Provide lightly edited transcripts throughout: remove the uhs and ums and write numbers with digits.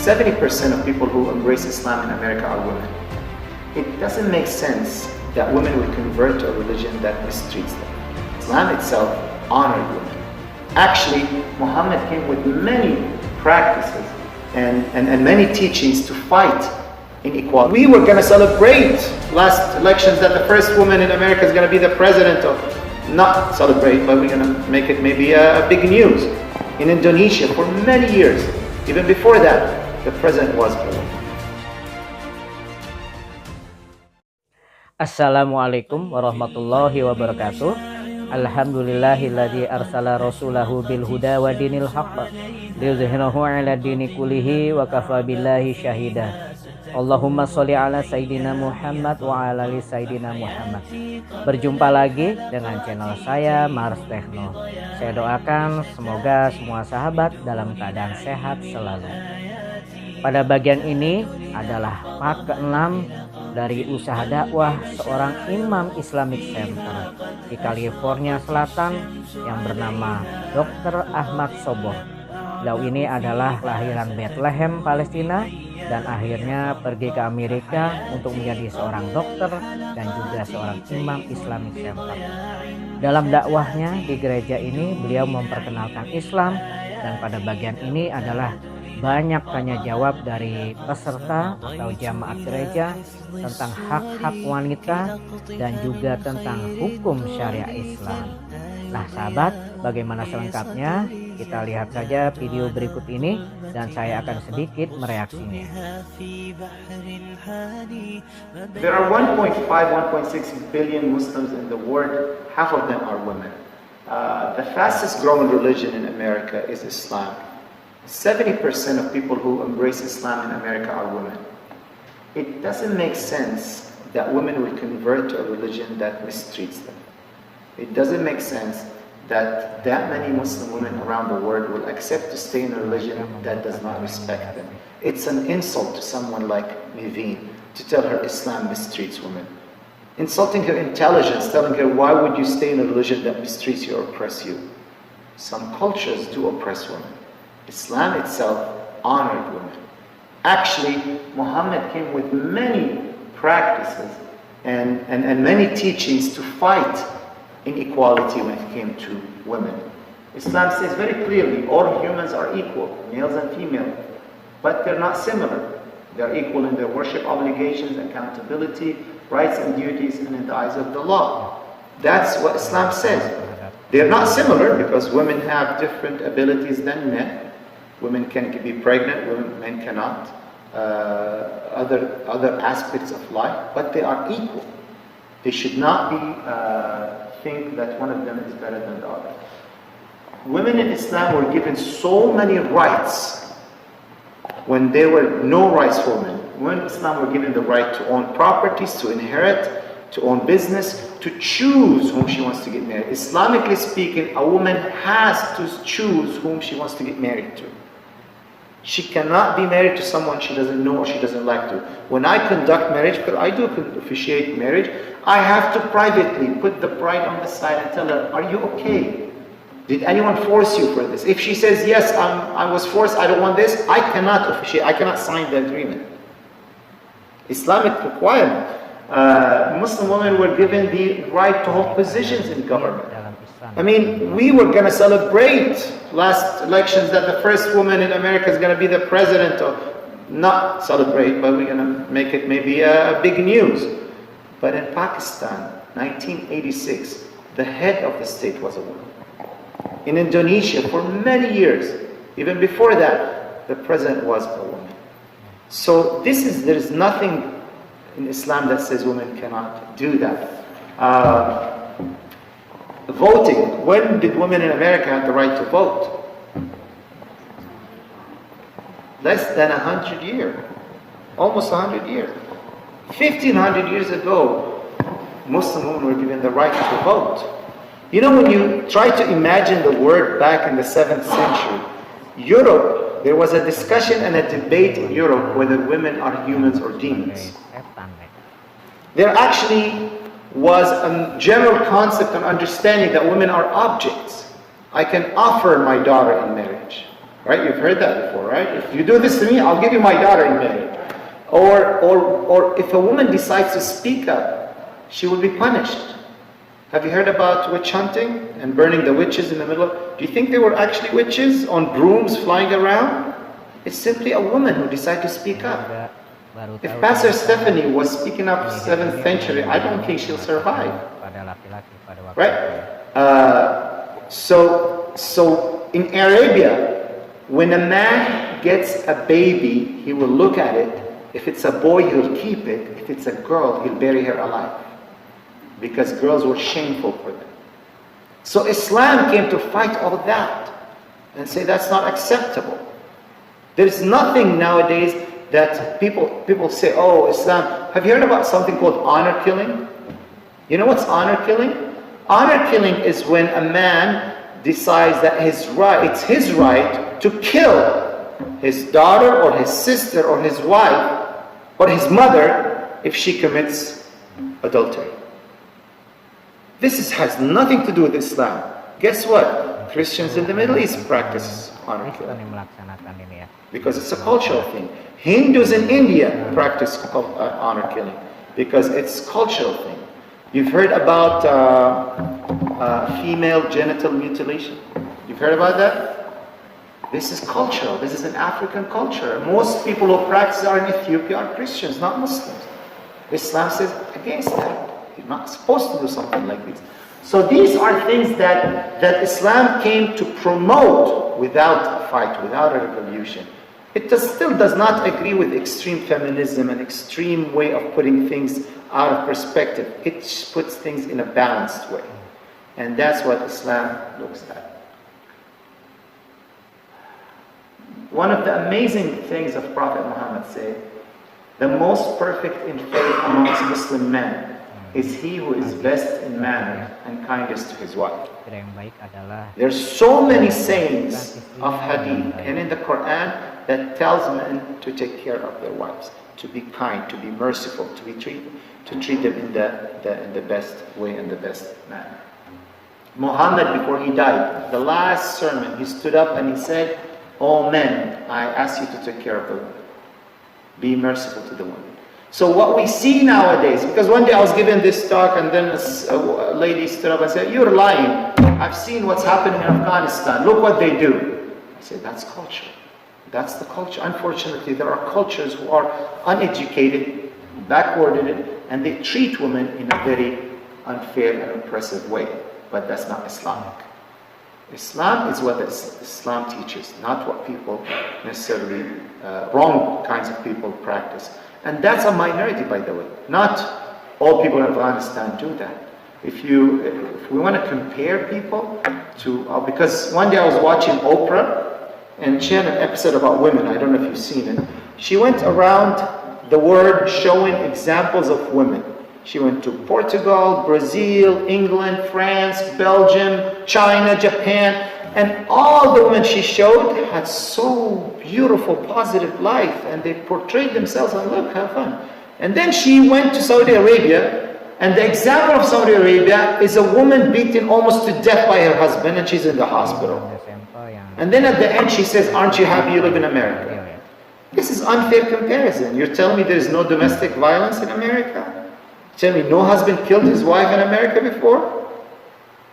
70% of people who embrace Islam in America are women. It doesn't make sense that women would convert to a religion that mistreats them. Islam itself honored women. Actually, Muhammad came with many practices and many teachings to fight inequality. We were going to celebrate last elections that the first woman in America is going to be the president of, not celebrate, but we're going to make it maybe a big news. In Indonesia, for many years, even before that, the president was a woman. Assalamualaikum warahmatullahi wabarakatuh. Alhamdulillahilladzi arsala rasulahu bil huda wa dinil haqq liyuzhirahu 'ala dini kullihi wa kafa billahi syahida. Allahumma sholli ala sayyidina Muhammad wa ala ali sayyidina Muhammad. Berjumpa lagi dengan channel saya Marstechno. Saya doakan semoga semua sahabat dalam keadaan sehat selalu. Pada bagian ini adalah part ke-6 dari usaha dakwah seorang imam Islamic Center di California Selatan yang bernama Dr. Ahmad Soboh. Beliau ini adalah kelahiran Bethlehem, Palestina, dan akhirnya pergi ke Amerika untuk menjadi seorang dokter dan juga seorang imam Islamic Center. Dalam dakwahnya di gereja ini beliau memperkenalkan Islam, dan pada bagian ini adalah banyak tanya jawab dari peserta atau jamaat gereja tentang hak-hak wanita dan juga tentang hukum syariah Islam. Nah sahabat, bagaimana selengkapnya? Kita lihat saja video berikut ini dan saya akan sedikit mereaksinya. There are 1.5, 1.6 billion Muslims in the world. Half of them are women. The fastest growing religion in America is Islam. 70% of people who embrace Islam in America are women. It doesn't make sense that women will convert to a religion that mistreats them. It doesn't make sense that many Muslim women around the world will accept to stay in a religion that does not respect them. It's an insult to someone like Niveen to tell her Islam mistreats women. Insulting her intelligence, telling her, why would you stay in a religion that mistreats you or oppress you? Some cultures do oppress women. Islam itself honored women. Actually, Muhammad came with many practices and many teachings to fight inequality when it came to women. Islam says very clearly, all humans are equal, males and females, but they're not similar. They're equal in their worship obligations, accountability, rights and duties, and in the eyes of the law. That's what Islam says. They're not similar because women have different abilities than men. Women can be pregnant, men cannot. Other aspects of life, but they are equal. They should not be think that one of them is better than the other. Women in Islam were given so many rights when there were no rights for women. Women in Islam were given the right to own properties, to inherit, to own business, to choose whom she wants to get married. Islamically speaking, a woman has to choose whom she wants to get married to. She cannot be married to someone she doesn't know or she doesn't like to. When I conduct marriage, because I do officiate marriage, I have to privately put the bride on the side and tell her, are you okay? Did anyone force you for this? If she says, yes, I was forced, I don't want this, I cannot officiate, I cannot sign the agreement. Islamic requirement. Muslim women were given the right to hold positions in government. I mean, we were going to celebrate last elections that the first woman in America is going to be the president of, not celebrate, but we're going to make it maybe a big news. But in Pakistan, 1986, the head of the state was a woman. In Indonesia, for many years, even before that, the president was a woman. So there is nothing in Islam that says women cannot do that. Voting. When did women in America have the right to vote? Less than 100 years. Almost 100 years. 1,500 years ago, Muslim women were given the right to vote. You know, when you try to imagine the world back in the 7th century, Europe, there was a discussion and a debate in Europe whether women are humans or demons. There actually was a general concept and understanding that women are objects. I can offer my daughter in marriage. Right? You've heard that before, right? If you do this to me, I'll give you my daughter in marriage. Or if a woman decides to speak up, she will be punished. Have you heard about witch hunting and burning the witches in the middle of... Do you think they were actually witches on brooms flying around? It's simply a woman who decided to speak up. If Pastor Stephanie was speaking up 7th century, I don't think she'll survive. Right? So in Arabia, when a man gets a baby, he will look at it. If it's a boy, he'll keep it. If it's a girl, he'll bury her alive. Because girls were shameful for them. So Islam came to fight all of that and say that's not acceptable. There's nothing nowadays that people say, oh, Islam. Have you heard about something called honor killing? You know what's honor killing? Honor killing is when a man decides that it's his right to kill his daughter or his sister or his wife or his mother if she commits adultery. This has nothing to do with Islam. Guess what? Christians in the Middle East practice honor killing because it's a cultural thing. Hindus in India practice honor killing because it's a cultural thing. You've heard about female genital mutilation. You've heard about that? This is cultural. This is an African culture. Most people who practice are in Ethiopia are Christians, not Muslims. Islam says against that. You're not supposed to do something like this. So these are things that Islam came to promote without a fight, without a revolution. It still does not agree with extreme feminism and extreme way of putting things out of perspective. It puts things in a balanced way. And that's what Islam looks at. One of the amazing things of Prophet Muhammad said, the most perfect in faith amongst Muslim men is he who is best in manner and kindest to his wife. There's so many sayings of hadith and in the Quran that tells men to take care of their wives, to be kind, to be merciful, to treat them in the best way and the best manner. Muhammad, before he died, the last sermon, he stood up and he said, "O men, I ask you to take care of the women. Be merciful to the women." So what we see nowadays, because one day I was given this talk and then a lady stood up and said, "You're lying. I've seen what's happening in Afghanistan. Look what they do." I said, that's culture. That's the culture. Unfortunately, there are cultures who are uneducated, backwarded, and they treat women in a very unfair and oppressive way. But that's not Islamic. Islam is what Islam teaches, not what people necessarily, wrong kinds of people practice. And that's a minority, by the way. Not all people in Afghanistan do that. If we want to compare people to, because one day I was watching Oprah, and she had an episode about women. I don't know if you've seen it. She went around the world showing examples of women. She went to Portugal, Brazil, England, France, Belgium, China, Japan, and all the women she showed had so beautiful, positive life, and they portrayed themselves and look, have fun. And then she went to Saudi Arabia, and the example of Saudi Arabia is a woman beaten almost to death by her husband, and she's in the hospital. And then at the end she says, "Aren't you happy you live in America?" This is unfair comparison. You're telling me there's no domestic violence in America? Tell me no husband killed his wife in America before?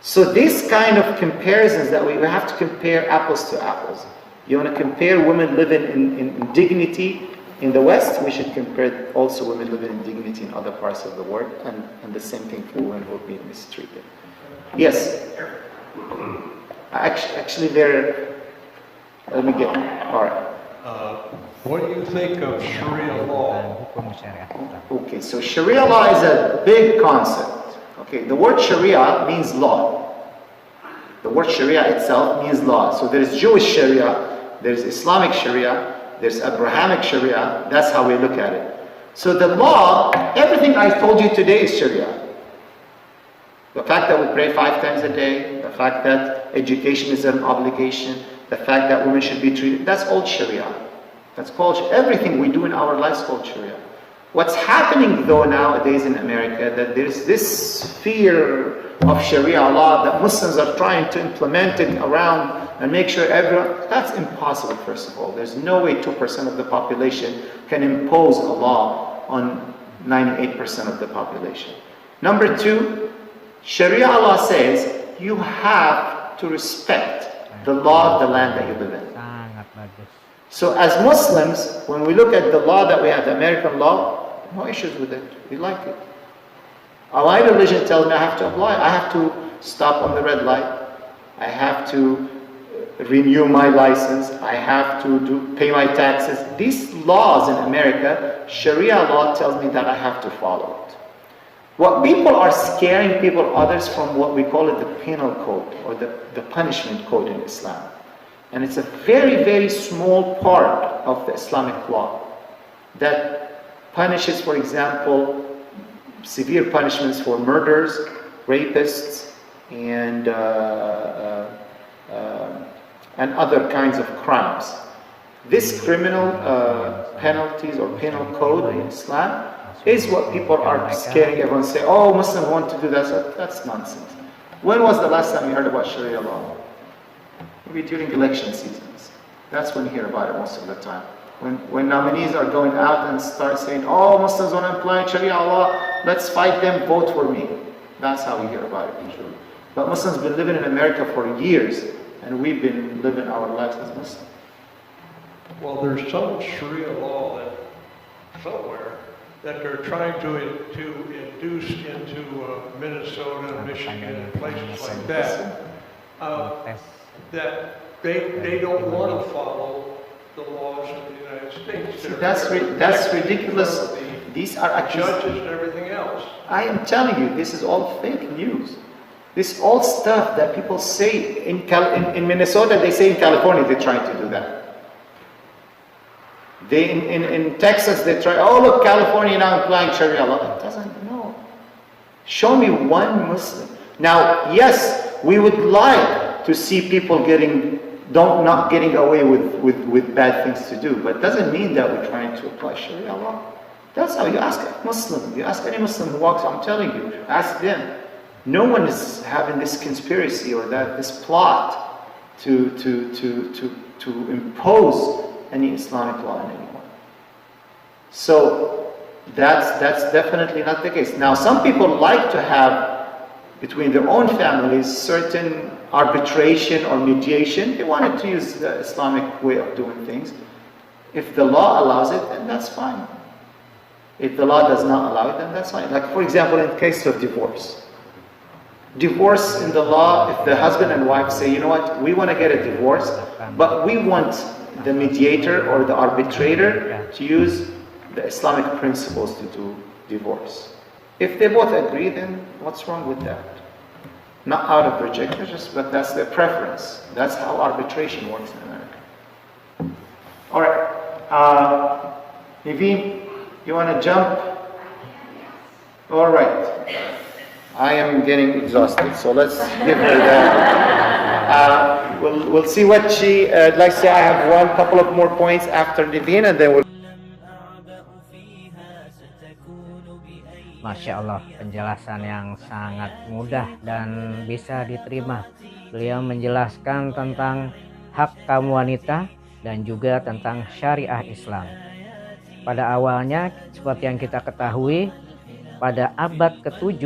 So this kind of comparisons that we have to compare apples to apples. You want to compare women living in dignity in the West, we should compare also women living in dignity in other parts of the world, and the same thing for women who are being mistreated. Yes? Actually let me get, all right. What do you think of Sharia law? Okay, so Sharia law is a big concept. Okay, the word Sharia means law. The word Sharia itself means law. So there is Jewish Sharia, there is Islamic Sharia, there's Abrahamic Sharia. That's how we look at it. So the law, everything I told you today is Sharia. The fact that we pray 5 times a day, the fact that education is an obligation, the fact that women should be treated, that's all Sharia. That's called, everything we do in our lives is called Sharia. What's happening though nowadays in America, that there's this fear of Sharia law that Muslims are trying to implement it around and make sure everyone, that's impossible, first of all. There's no way 2% of the population can impose a law on 98% of the population. Number two, Sharia law says you have to respect the law of the land that you live in. Sangat bagus. So as Muslims, when we look at the law that we have, the American law, no issues with it. We like it. My religion tells me I have to apply. I have to stop on the red light. I have to renew my license. I have to pay my taxes. These laws in America, Sharia law tells me that I have to follow it. What people are scaring others from what we call it the penal code or the punishment code in Islam. And it's a very, very small part of the Islamic law that punishes, for example, severe punishments for murders, rapists, and other kinds of crimes. This criminal penalties or penal code in Islam is what people are scaring everyone, say, oh, Muslims want to do that. So that's nonsense. When was the last time you heard about Sharia law? Maybe during election seasons. That's when you hear about it most of the time. When nominees are going out and start saying, oh, Muslims want to apply Sharia law, let's fight them, vote for me. That's how we hear about it usually. But Muslims have been living in America for years, and we've been living our lives as Muslims. Well, there's some Sharia law that somewhere that they're trying to induce into Minnesota, Michigan, and places like that. That they don't want to follow the laws of the United States. That's ridiculous. These are judges and everything else. I am telling you, this is all fake news. This is all stuff that people say in Minnesota. They say in California they're trying to do that. In Texas they try. Oh look, California now applying Sharia law. It doesn't. No. Show me one Muslim. Now, yes, we would like to see people not getting away with bad things to do, but it doesn't mean that we're trying to apply Sharia law. That's how you ask a Muslim. You ask any Muslim who walks, I'm telling you, ask them. No one is having this conspiracy or this plot to impose any Islamic law on anyone. So that's definitely not the case. Now, some people like to have between their own families certain arbitration or mediation. They wanted to use the Islamic way of doing things. If the law allows it, then that's fine. If the law does not allow it, then that's fine. Like, for example, in the case of divorce. Divorce in the law, if the husband and wife say, you know what, we want to get a divorce, but we want the mediator or the arbitrator to use the Islamic principles to do divorce. If they both agree, then what's wrong with that? Not out of rejection, but that's their preference. That's how arbitration works in America. All right. Naveen, you want to jump? All right. I am getting exhausted, so let's give her that. We'll see what she likes to say. I have couple of more points after Naveen, and then we'll. Masya Allah, penjelasan yang sangat mudah dan bisa diterima. Beliau menjelaskan tentang hak kaum wanita dan juga tentang syariah Islam. Pada awalnya, seperti yang kita ketahui, pada abad ke-7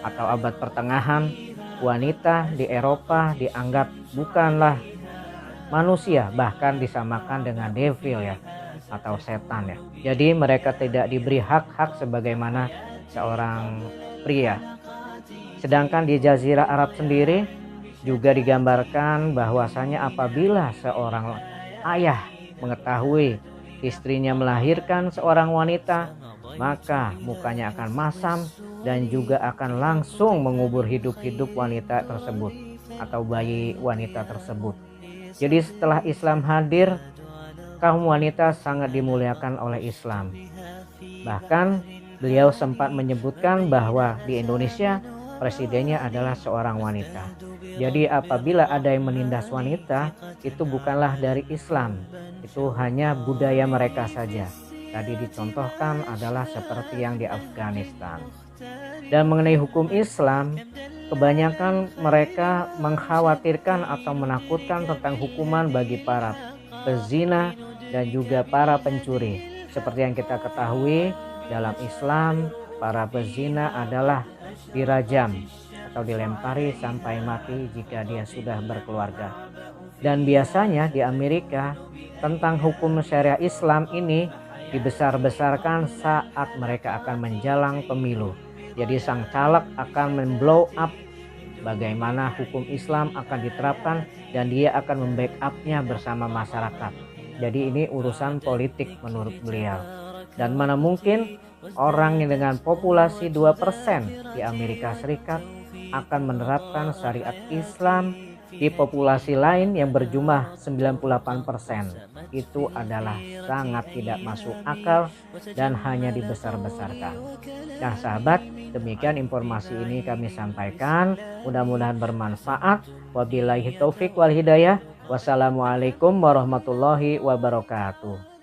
atau abad pertengahan, wanita di Eropa dianggap bukanlah manusia, bahkan disamakan dengan devil ya, atau setan ya. Jadi mereka tidak diberi hak-hak sebagaimana seorang pria. Sedangkan di Jazirah Arab sendiri juga digambarkan bahwasanya apabila seorang ayah mengetahui istrinya melahirkan seorang wanita, maka mukanya akan masam dan juga akan langsung mengubur hidup-hidup wanita tersebut atau bayi wanita tersebut. Jadi setelah Islam hadir, kaum wanita sangat dimuliakan oleh Islam. Bahkan beliau sempat menyebutkan bahwa di Indonesia presidennya adalah seorang wanita. Jadi apabila ada yang menindas wanita, itu bukanlah dari Islam, itu hanya budaya mereka saja. Tadi dicontohkan adalah seperti yang di Afghanistan. Dan mengenai hukum Islam, kebanyakan mereka mengkhawatirkan atau menakutkan tentang hukuman bagi para pezina dan juga para pencuri. Seperti yang kita ketahui, dalam Islam para pezina adalah dirajam atau dilempari sampai mati jika dia sudah berkeluarga. Dan biasanya di Amerika tentang hukum syariah Islam ini dibesar-besarkan saat mereka akan menjelang pemilu. Jadi sang caleg akan memblow up bagaimana hukum Islam akan diterapkan dan dia akan membackup-nya bersama masyarakat. Jadi ini urusan politik menurut beliau. Dan mana mungkin orang yang dengan populasi 2% di Amerika Serikat akan menerapkan syariat Islam di populasi lain yang berjumlah 98%. Itu adalah sangat tidak masuk akal dan hanya dibesar-besarkan. Nah sahabat, demikian informasi ini kami sampaikan. Mudah-mudahan bermanfaat. Wabillahi taufik wal hidayah. Wassalamualaikum warahmatullahi wabarakatuh.